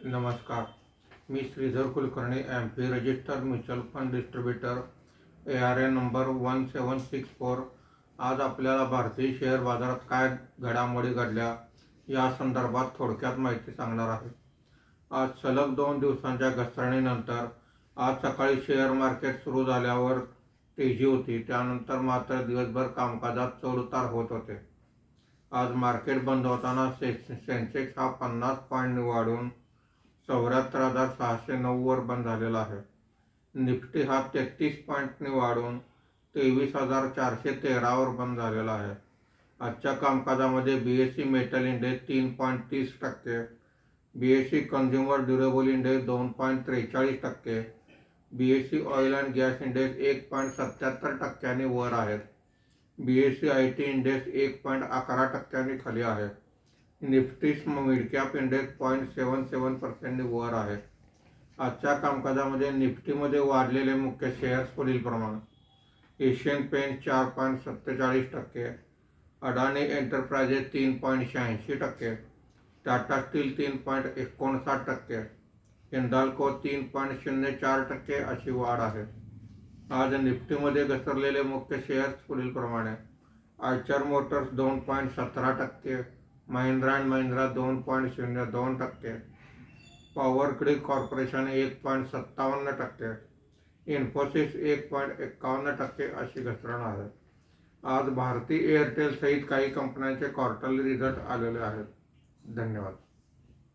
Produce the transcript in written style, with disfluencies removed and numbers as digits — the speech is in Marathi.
नमस्कार. मी Shridhar Kulkarni, AMFI. Registered mutual fund distributor, ARN number 1764. आज आपल्याला भारतीय शेअर बाजारात काय घडामोडी घडल्या या संदर्भात थोडक्यात माहिती सांगणार आहे. आज सलग 2 दिवसांच्या घसरणीनंतर आज सकाळी शेअर मार्केट सुरू झाल्यावर तेजी होती. त्यानंतर मात्र दिवसभर कामकाजात चढ-उतार होत होते. आज मार्केट बंद होताना सेन्सेक्स हा 50 पॉईंट वाढून 74,609 वर बंद झालेला आहे. निफ्टी हा 33 पॉईंटने वाढून 23,413 वर बंद झालेला आहे. आजच्या कामकाजामध्ये BSE metal index 3.30%, BSE consumer durable index 2.43%, BSE oil and gas index 1.77% वर आहेत. BSE IT इंडेक्स 1.11% खाली आहे. निफ्टी मिड कॅप इंडेक्स 0.77% वर आहे. आजच्या कामकाजामध्ये निफ्टीमध्ये वाढलेले मुख्य शेअर्स पुढील प्रमाणे: एशियन पेंट्स 4.47%, अडानी एंटरप्राइजेस 3.86%, टाटा स्टील 3.59%, हिंदाल्को 3.04% अशी वाढ आहे. आज निफ्टीमध्ये घसरलेले मुख्य शेअर्स पुढील प्रमाणे: Eicher motors 2.17%, Mahindra and Mahindra 2.02%, power grid corporation 1.57%, Infosys 1.51% अशी घसरण आहे. आज भारती एअरटेल सहित काही कंपन्यांचे क्वार्टरली रिझल्ट आलेले आहेत. धन्यवाद.